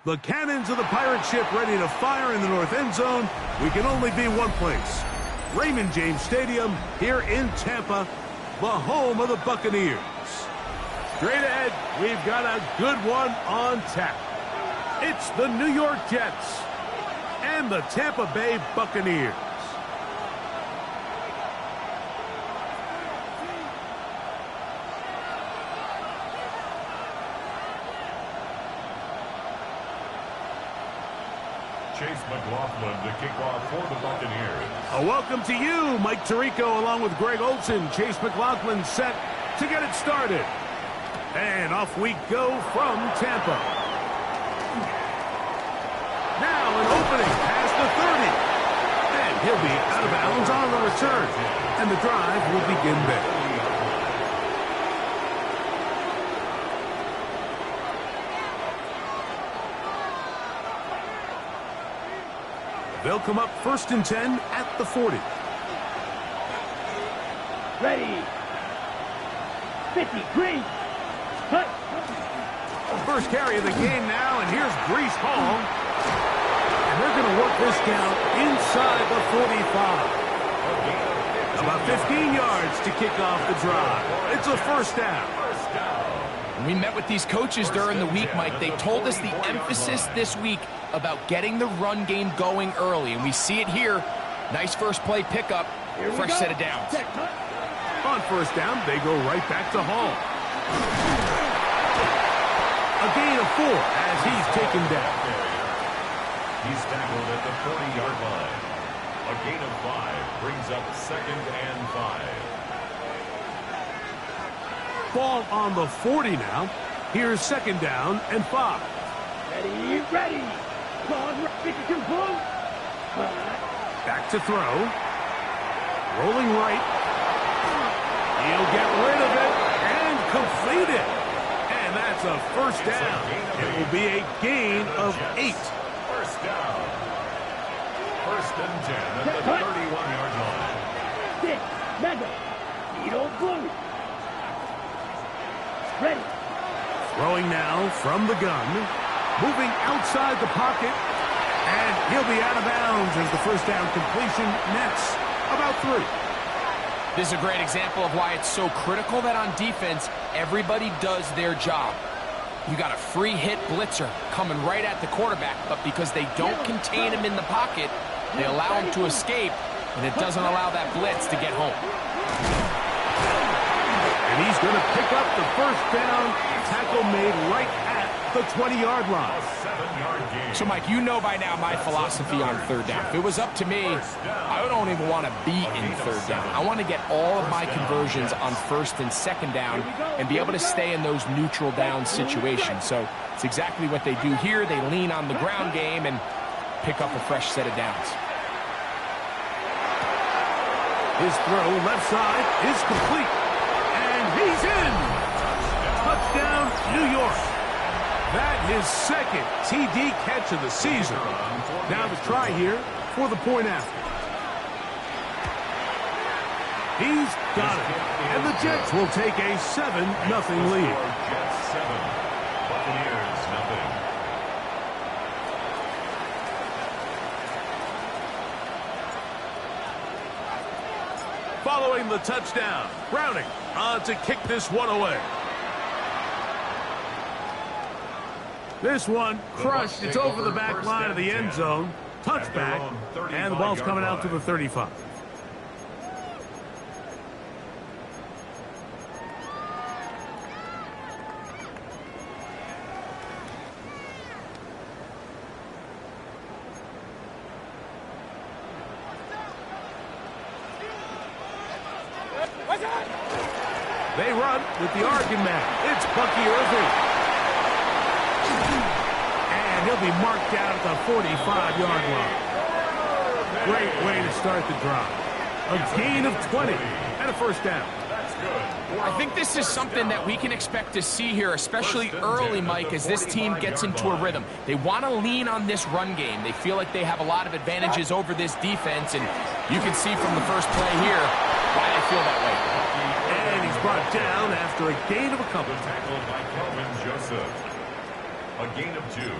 The cannons of the pirate ship ready to fire in the north end zone. We can only be one place. Raymond James Stadium here in Tampa, the home of the Buccaneers. Straight ahead, we've got a good one on tap. It's the New York Jets and the Tampa Bay Buccaneers. Chase McLaughlin to kick off for the Buccaneers. A welcome to you, Mike Tirico, along with Greg Olson. Chase McLaughlin set to get it started. And off we go from Tampa. Now an opening past the 30. And he'll be out of bounds on the return. And the drive will begin there. They'll come up 1st and 10 at the 40. Ready. 50, green. Cut. First carry of the game now, and here's Breece Hall. And they're going to work this down inside the 45. About 15 yards to kick off the drive. It's a first down. When we met with these coaches during the week, Mike, they told us the emphasis this week about getting the run game going early, and we see it here. Nice first play pickup, fresh set of downs. On first down, they go right back to Hall. A gain of 4 as he's taken down. He's tackled at the 40-yard line. A gain of 5 brings up 2nd and 5. Ball on the 40 now. Here's 2nd down and 5. Ready, ready. Back to throw. Rolling right. He'll get rid of it and complete it. And that's a first down. It will be a gain of 8. First down. 1st and 10 at the 31-yard line. Six, Madden. Hero blue. Ready. Throwing now from the gun. Moving outside the pocket. And he'll be out of bounds as the first down completion nets about 3. This is a great example of why it's so critical that on defense, everybody does their job. You got a free hit blitzer coming right at the quarterback, but because they don't contain him in the pocket, they allow him to escape, and it doesn't allow that blitz to get home. And he's going to pick up the first down. Tackle made right at the 20-yard line. So, Mike, you know by now my philosophy on 3rd down. If it was up to me, I don't even want to be in 3rd down. I want to get all of my conversions on 1st and 2nd down and be able to stay in those neutral down situations. So it's exactly what they do here. They lean on the ground game and pick up a fresh set of downs. His throw left side is complete. And he's in. Touchdown, New York. That his 2nd TD catch of the season. Now the try here for the point after. He's got it. And the Jets will take a 7-0 lead. Jets 7, Buccaneers 0. Following the touchdown, Browning on to kick this one away. This one crushed. It's over the back line of the end zone. Touchback. And the ball's coming out to the 35. They run with the Argon man. It's Bucky Irving. And he'll be marked down at the 45-yard line. Great way to start the drive. A gain of 20 and a first down. I think this is something that we can expect to see here, especially early, Mike, as this team gets into a rhythm. They want to lean on this run game. They feel like they have a lot of advantages over this defense, and you can see from the first play here why they feel that way. And he's brought down after a gain of a couple. Tackled by Calvin Joseph. A gain of 2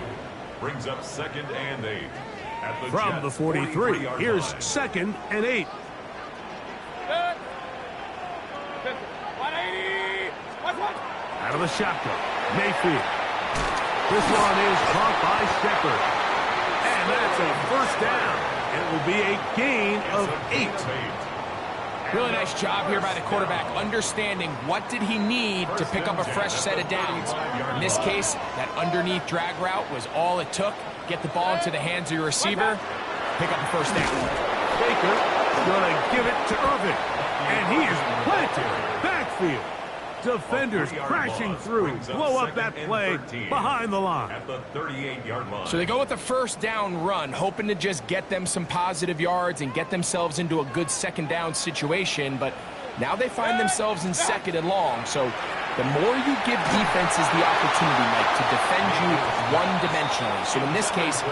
brings up 2nd and 8. At the From the 43, here's 2nd and 8. Out of the shotgun, Mayfield. This one is caught by Shepard. And that's a first down. It will be a gain of 8. Really nice job here by the quarterback, understanding what did he need to pick up a fresh set of downs. In this case, that underneath drag route was all it took. Get the ball into the hands of your receiver, pick up a first down. Baker going to give it to Irving. And he is planted backfield. Defenders crashing through, blow up that play behind the line. At the 38-yard line. So they go with the first down run, hoping to just get them some positive yards and get themselves into a good second down situation, but now they find themselves in 2nd and long. So the more you give defenses the opportunity, Mike, to defend you one-dimensionally. So in this case,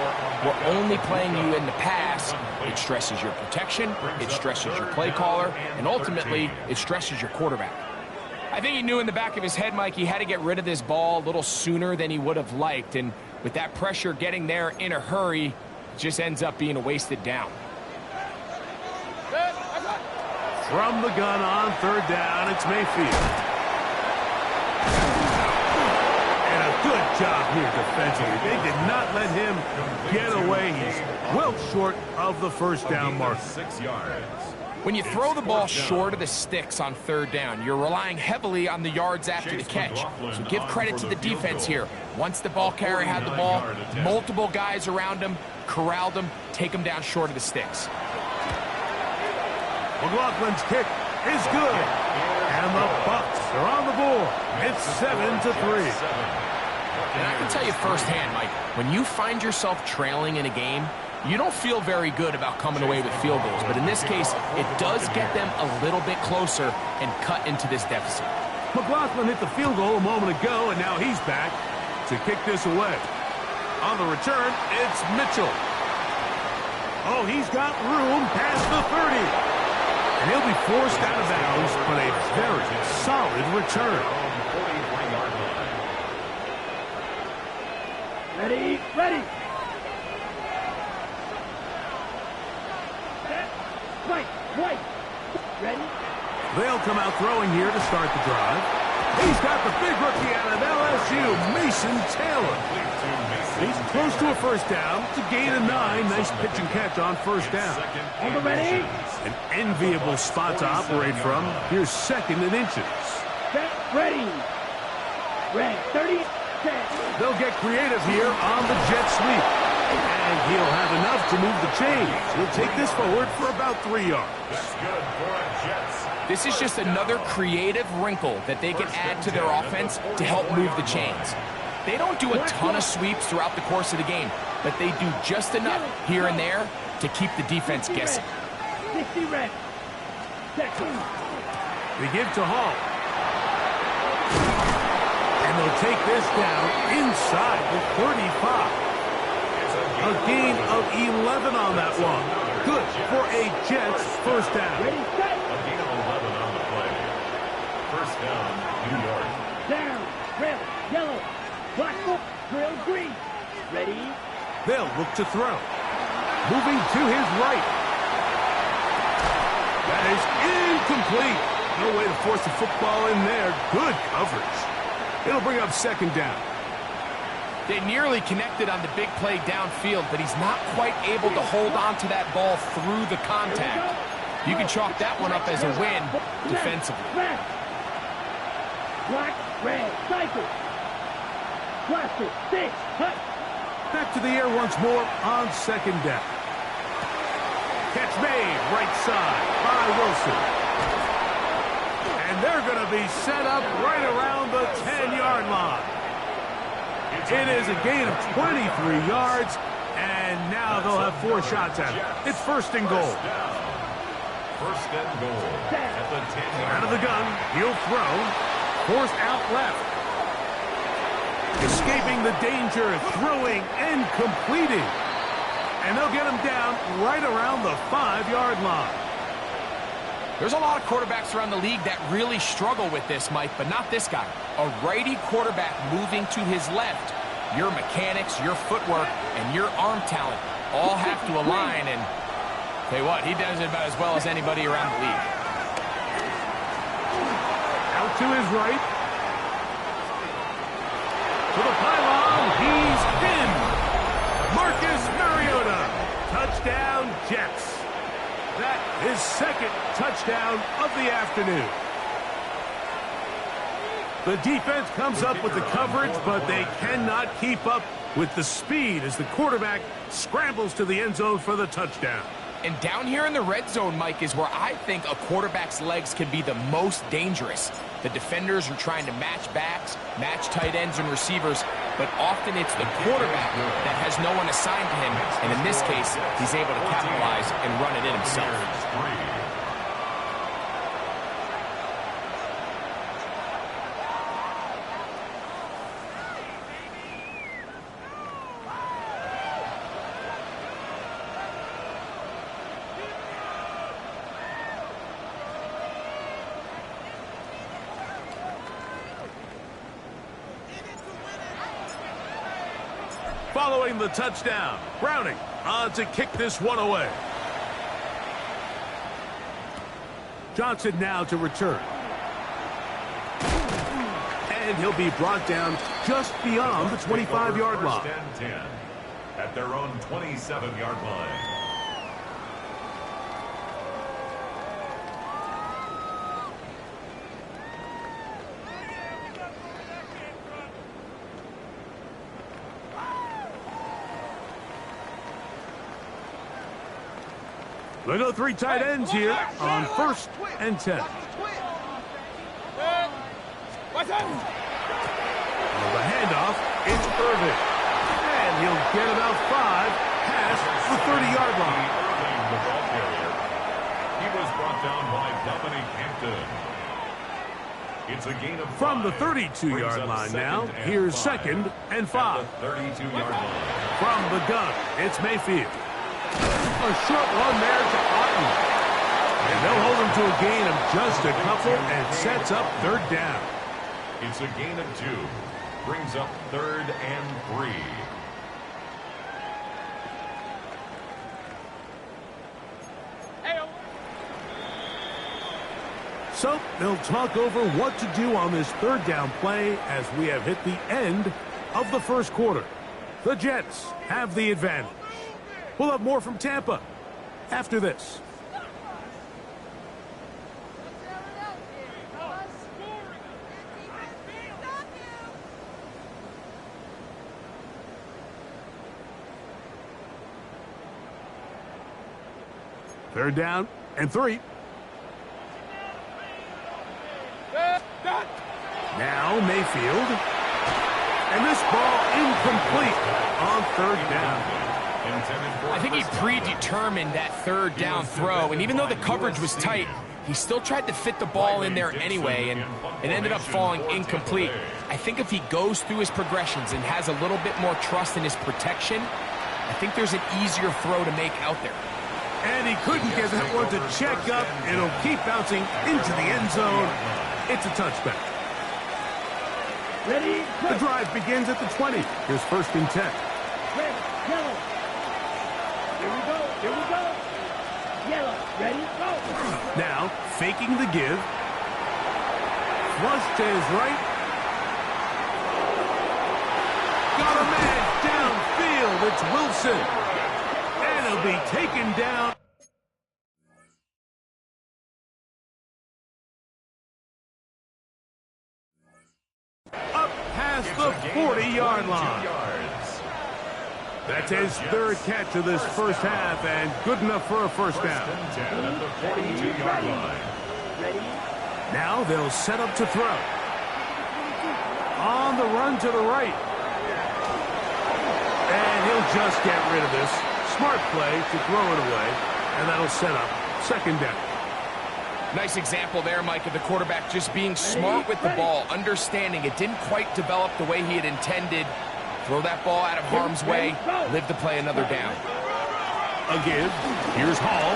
we're only playing you in the pass. It stresses your protection, it stresses your play caller, and ultimately, it stresses your quarterback. I think he knew in the back of his head, Mike, he had to get rid of this ball a little sooner than he would have liked. And with that pressure getting there in a hurry, it just ends up being a wasted down. From the gun on 3rd down, it's Mayfield. And a good job here defensively. They did not let him get away. He's well short of the first down mark. 6 yards. When you throw the ball short of the sticks on 3rd down, you're relying heavily on the yards after the catch. So give credit to the defense here. Once the ball carrier had the ball, multiple guys around him, corralled him, take him down short of the sticks. McLaughlin's kick is good. And the Bucs are on the board. It's 7-3. And I can tell you firsthand, Mike, when you find yourself trailing in a game, you don't feel very good about coming away with field goals. But in this case, it does get them a little bit closer and cut into this deficit. McLaughlin hit the field goal a moment ago, and now he's back to kick this away. On the return, it's Mitchell. Oh, he's got room past the 30. And he'll be forced out of bounds, but a very solid return. Ready, ready. Right. Ready? They'll come out throwing here to start the drive. He's got the big rookie out of LSU, Mason Taylor. He's close to a first down to gain a 9. Nice pitch and catch on first down. On the ready? An enviable spot to operate from. Here's 2nd and inches. Set, ready. Red, 30, set. They'll get creative here on the jet sweep. And he'll have enough to move the chains. He'll take this forward for about 3 yards. That's good for a Jets. This is just another creative wrinkle that they can add to their offense to help move the chains. They don't do a ton of sweeps throughout the course of the game, but they do just enough here and there to keep the defense guessing. 60 red. Second. They give to Hall. And they'll take this down inside the 35. A gain of 11 on that one. Good for a Jets first down. Ready, set. A gain of 11 on the play. First down, New York. Down, red, yellow, black, grill, green. Ready? They'll look to throw. Moving to his right. That is incomplete. No way to force the football in there. Good coverage. It'll bring up 2nd down. They nearly connected on the big play downfield, but he's not quite able to hold on to that ball through the contact. You can chalk that one up as a win defensively. Red. Black, red, cycle. Blaster, 6, hut. Back to the air once more on 2nd down. Catch made right side by Wilson. And they're going to be set up right around the 10-yard line. It is a gain of 23 yards, and now they'll have 4 shots at it. It's first and goal. First and goal at the 10-yard line. Out of the gun, he'll throw. Forced out left. Escaping the danger, throwing and completing. And they'll get him down right around the 5-yard line. There's a lot of quarterbacks around the league that really struggle with this, Mike, but not this guy. A righty quarterback moving to his left. Your mechanics, your footwork, and your arm talent all have to align, and tell you what, he does it about as well as anybody around the league. Out to his right. To the pylon, he's in. Marcus Mariota. Touchdown, Jets. That is second touchdown of the afternoon. The defense comes up with the coverage, but they cannot keep up with the speed as the quarterback scrambles to the end zone for the touchdown. And down here in the red zone, Mike, is where I think a quarterback's legs can be the most dangerous. The defenders are trying to match backs, match tight ends and receivers, but often it's the quarterback that has no one assigned to him, and in this case, he's able to capitalize and run it in himself. Following the touchdown, Browning on to kick this one away. Johnson now to return. And he'll be brought down just beyond the 25-yard line. First and 10 at their own 27-yard line. They go 3 tight ends here on first and 10. The handoff, it's Irving. And he'll get about 5 past the 30-yard line. Irving, the ball carrier. He was brought down by Dominic Hampton. It's a gain of 5. From the 32-yard line now, here's second and 5. 32-yard line. From the gun, it's Mayfield. A short one there to Otten. And they'll hold him to a gain of just a couple and sets up third down. It's a gain of 2. Brings up third and 3. So they'll talk over what to do on this third down play as we have hit the end of the first quarter. The Jets have the advantage. We'll have more from Tampa after this. Third down and 3. Now Mayfield. And this ball incomplete on third down. I think he predetermined that third down throw, and even though the coverage was tight, he still tried to fit the ball in there anyway, and it ended up falling incomplete. I think if he goes through his progressions and has a little bit more trust in his protection, I think there's an easier throw to make out there. And he couldn't get that one to check up. It'll keep bouncing into the end zone. It's a touchback. Ready? The drive begins at the 20. Here's first and 10. Red, yellow. Here we go. Here we go. Yellow. Ready? Go. Now, faking the give. Flush to his right. Got a man downfield. It's Wilson. And he'll be taken down. Up past the 40-yard line. That's his third catch of this first half, and good enough for a first down. At the 42-yard line. Ready? Now they'll set up to throw. On the run to the right. And he'll just get rid of this. Smart play to throw it away. And that'll set up second down. Nice example there, Mike, of the quarterback just being smart with the ball, understanding it didn't quite develop the way he had intended. Throw that ball out of harm's way, live to play another down. A give. Here's Hall.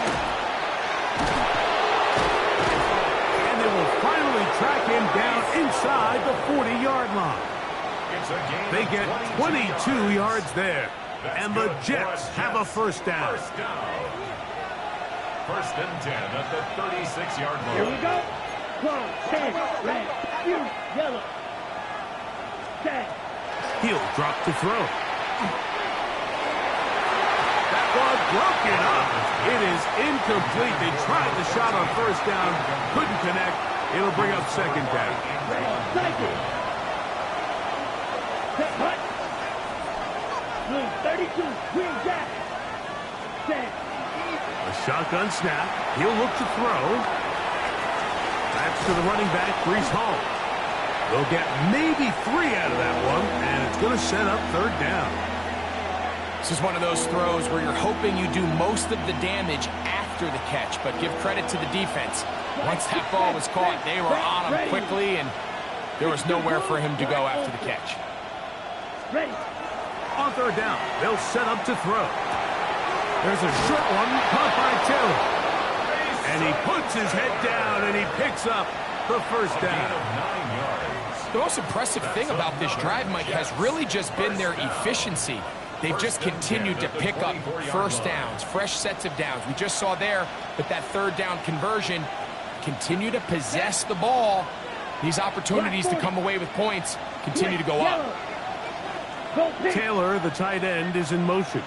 And they will finally track him down inside the 40-yard line. They get 22 yards there. And the Jets have a first down. First and 10 at the 36-yard line. Here we go. 1, 10, red, blue, yellow. Set. He'll drop to throw. That ball broken up. It is incomplete. They tried the shot on first down. Couldn't connect. It'll bring up second down. Cycle. Set, hut. Blue, 32, green jack. Set. A shotgun snap. He'll look to throw. That's to the running back, Breece Hall. They'll get maybe 3 out of that one, and it's going to set up third down. This is one of those throws where you're hoping you do most of the damage after the catch, but give credit to the defense. Once that ball was caught, they were on him quickly, and there was nowhere for him to go after the catch. Ready. On third down, they'll set up to throw. There's a short one caught by Taylor. And he puts his head down, and he picks up the first down. The most impressive thing about this drive, Mike, has really just been their efficiency. They've just continued to pick up first downs, fresh sets of downs. We just saw there that that third down conversion, continue to possess the ball. These opportunities to come away with points continue to go up. Taylor, the tight end, is in motion.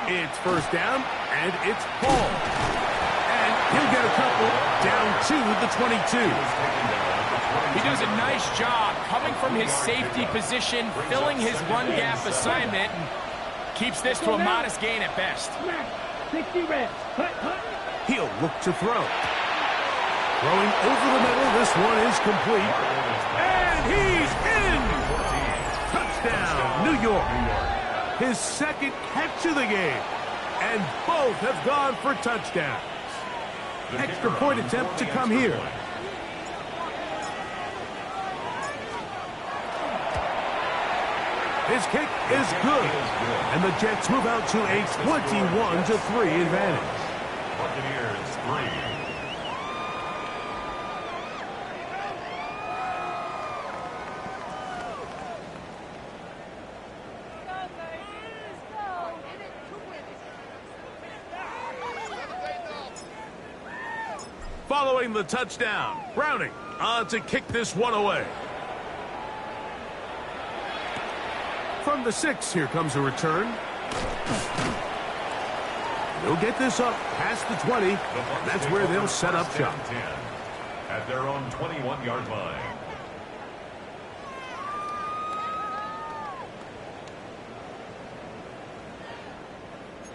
It's first down, and it's Hall. And he'll get a couple down to the 22. He does a nice job coming from his safety position, filling his run gap assignment, and keeps this to a modest gain at best. 60 reps. He'll look to throw. Throwing over the middle, this one is complete. And he's in! Touchdown, New York. His second catch of the game. And both have gone for touchdowns. Extra point attempt to come here. His kick is good. And the Jets move out to a 21-3 advantage. Buccaneers 3. Following the touchdown, Browning on to kick this one away. From the 6, here comes a return. They'll get this up past the 20. That's where they'll set up shop. At their own 21-yard line.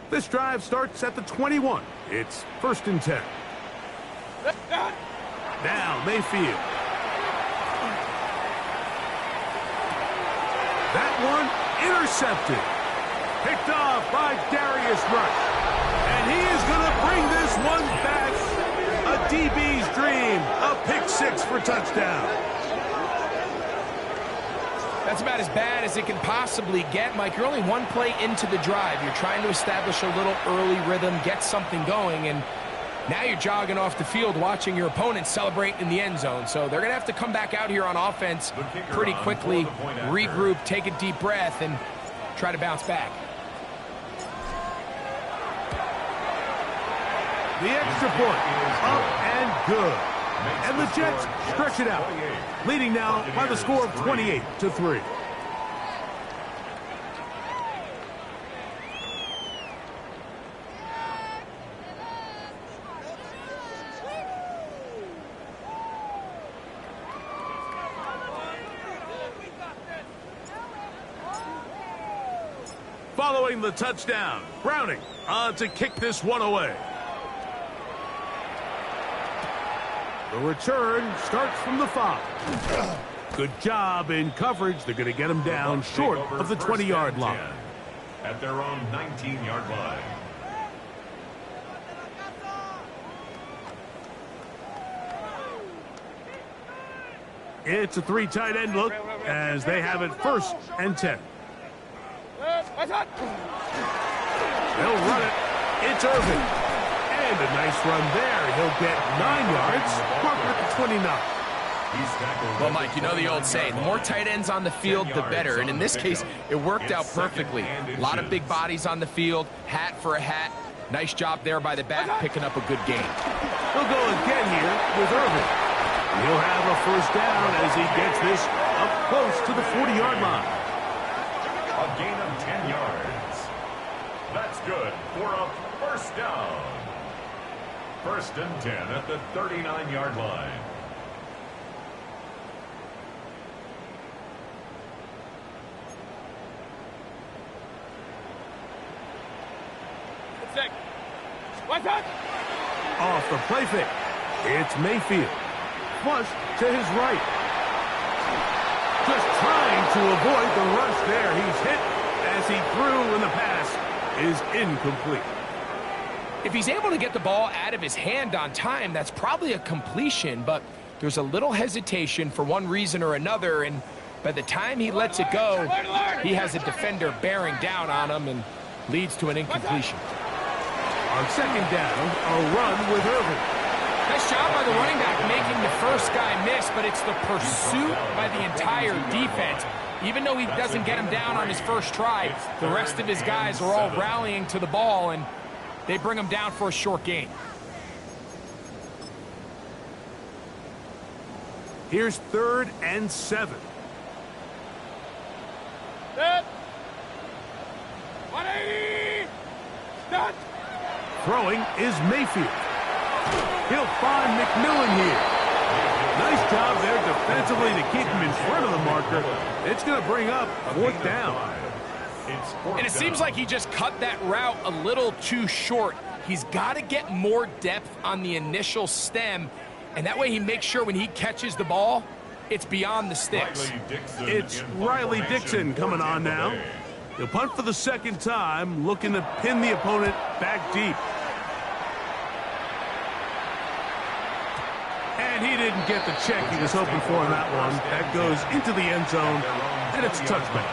This drive starts at the 21. It's first and 10. Now Mayfield. That one intercepted. Picked off by Darius Rush. And he is going to bring this one back. A DB's dream. A pick 6 for touchdown. That's about as bad as it can possibly get, Mike. You're only one play into the drive. You're trying to establish a little early rhythm, get something going, and now you're jogging off the field watching your opponent celebrate in the end zone. So they're going to have to come back out here on offense pretty quickly, regroup, take a deep breath, and try to bounce back. The extra point, up and good. And the Jets stretch it out, leading now by the score of 28-3. Following the touchdown, Browning on to kick this one away. The return starts from the 5. Good job in coverage. They're going to get him down short of the 20-yard line. At their own 19-yard line. It's a 3 tight end look as they have it 1st and 10. They'll run it. It's Irvin. And a nice run there. He'll get 9 yards. Parker at the 29. Well, Mike, you know the old saying, the more tight ends on the field, the better. And in this case, it worked out perfectly. A lot of big bodies on the field, hat for a hat. Nice job there by the back, picking up a good gain. They'll go again here with Irvin. He'll have a 1st down as he gets this up close to the 40-yard line. A gain of 10 yards. That's good for a 1st down. 1st and 10 at the 39-yard line. Off the play fake. It's Mayfield. Flush to his right. Just trying to avoid the rush there. He's hit as he threw, and the pass is incomplete. If he's able to get the ball out of his hand on time, that's probably a completion, but there's a little hesitation for one reason or another, and by the time he lets it go, he has a defender bearing down on him and leads to an incompletion. On 2nd down, a run with Irvin. Nice job by the running back making the first guy miss, but it's the pursuit by the entire defense. Even though he doesn't get him down on his first try, the rest of his guys are all rallying to the ball, and they bring him down for a short gain. Here's 3rd and 7. Set. 180. Start. Throwing is Mayfield. He'll find McMillan here. Nice job there defensively to keep him in front of the marker. It's going to bring up 4th down. And it seems like he just cut that route a little too short. He's got to get more depth on the initial stem, and that way he makes sure when he catches the ball, it's beyond the sticks. It's Riley Dixon coming on now. He'll punt for the 2nd time, looking to pin the opponent back deep. And he didn't get the check he was hoping for in that one. That goes into the end zone, and it's a touchback.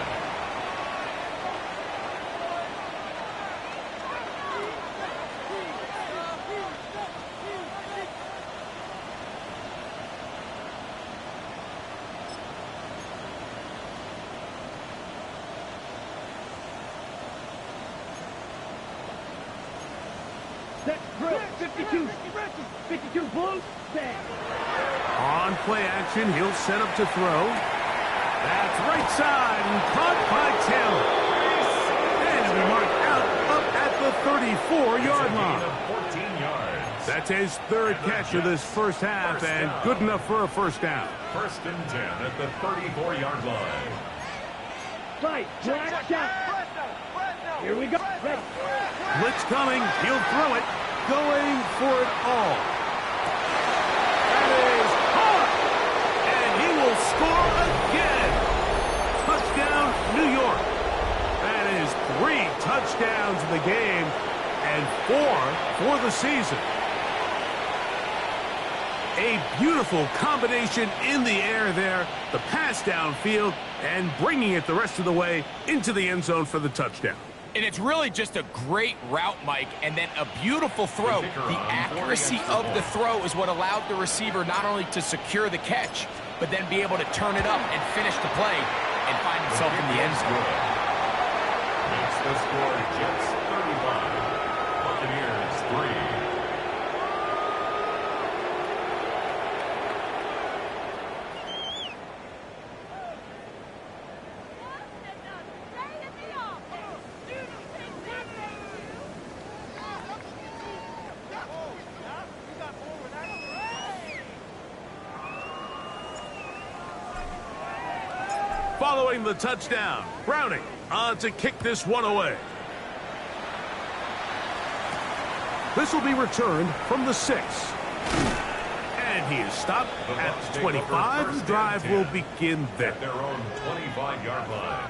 Set. Drill. 52. 52 blue. Set. On play action, he'll set up to throw. That's right side and caught by Taylor. And it'll be marked out up at the 34-yard line. 14 yards. That's his 3rd catch of this first half, and good enough for a 1st down. 1st and 10 at the 34-yard line. Right. Black shot. Here we go. Ready. Blitz coming. He'll throw it. Going for it all. That is caught. And he will score again. Touchdown, New York. That is 3 touchdowns in the game and 4 for the season. A beautiful combination in the air there. The pass downfield and bringing it the rest of the way into the end zone for the touchdown. And it's really just a great route, Mike, and then a beautiful throw. The accuracy of the throw is what allowed the receiver not only to secure the catch, but then be able to turn it up and finish the play and find himself in the end zone. Makes the score Jets 35, Buccaneers 3. Following the touchdown, Browning on to kick this one away. This will be returned from the 6. And And he is stopped at the 25. The drive will begin there. At their own 25-yard line.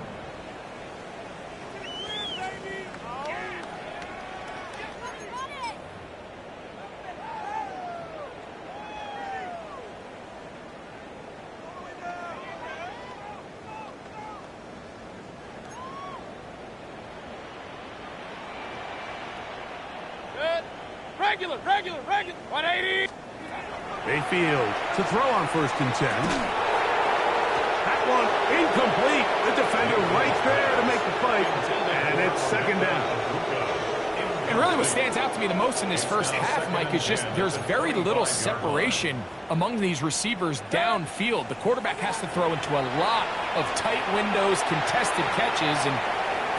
Regular. 180. Mayfield to throw on 1st and 10. That one incomplete. The defender right there to make the play. And it's 2nd down. And really what stands out to me the most in this first half, Mike, is just there's very little separation among these receivers downfield. The quarterback has to throw into a lot of tight windows, contested catches, and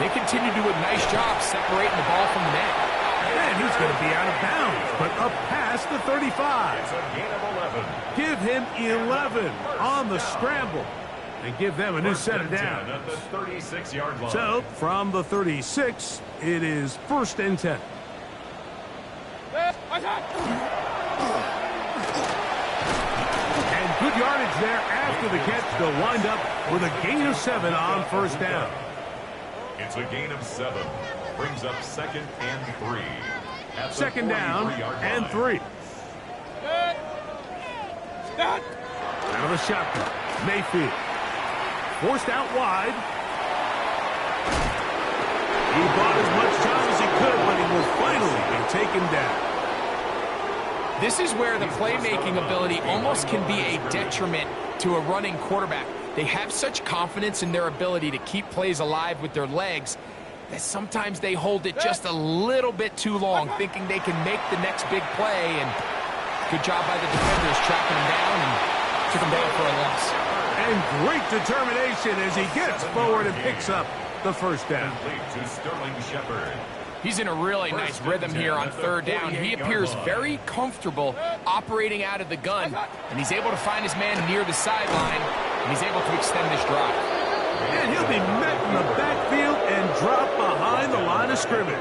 they continue to do a nice job separating the ball from the net. And he's going to be out of bounds, but up past the 35. It's a gain of 11. Give him 11 on the scramble and give them a new set of downs. At the 36-yard line. So, from the 36, it is 1st and 10. And good yardage there after the catch. They'll wind up with a gain of 7 on 1st down. It's a gain of 7. Brings up 2nd and 3. At the 2nd down 43-yard and line. 3. Out of the shotgun. Mayfield. Forced out wide. He bought as much time as he could, but he will finally be taken down. This is where the playmaking ability almost can be a detriment to a running quarterback. They have such confidence in their ability to keep plays alive with their legs that sometimes they hold it just a little bit too long, thinking they can make the next big play. And good job by the defenders tracking him down and took him down for a loss. And great determination as he gets forward and picks up the 1st down. To Sterling Shepard. He's in a really nice rhythm here on 3rd down. He appears very comfortable operating out of the gun, and he's able to find his man near the sideline, and he's able to extend this drive. And he'll be met in the backfield and dropped behind the line of scrimmage.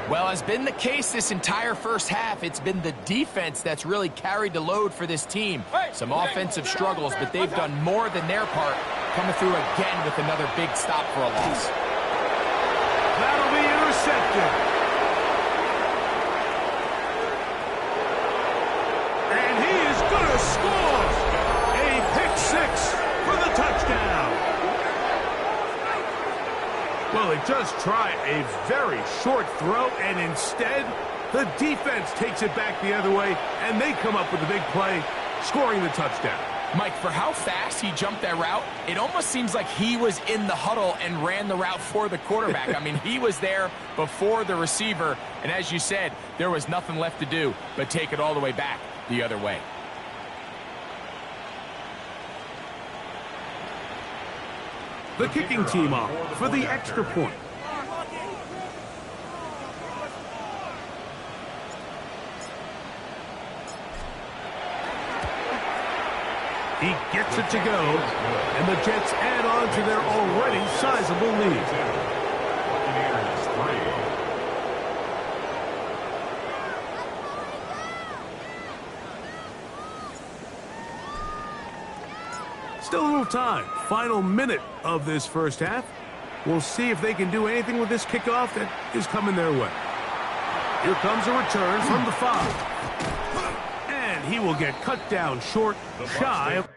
Well, as been the case this entire first half, it's been the defense that's really carried the load for this team. Some offensive struggles, but they've done more than their part, coming through again with another big stop for a loss. That'll be intercepted. And he is going to score a pick 6 for the touchdown. Well, they just try a very short throw, and instead, the defense takes it back the other way, and they come up with a big play, scoring the touchdown. Mike, for how fast he jumped that route, it almost seems like he was in the huddle and ran the route for the quarterback. I mean, he was there before the receiver, and as you said, there was nothing left to do but take it all the way back the other way. The kicking team off for the extra point. He gets it to go, and the Jets add on to their already sizable lead. Buccaneers 3. Still a little time. Final minute of this first half. We'll see if they can do anything with this kickoff that is coming their way. Here comes a return from the 5. And he will get cut down short, shy of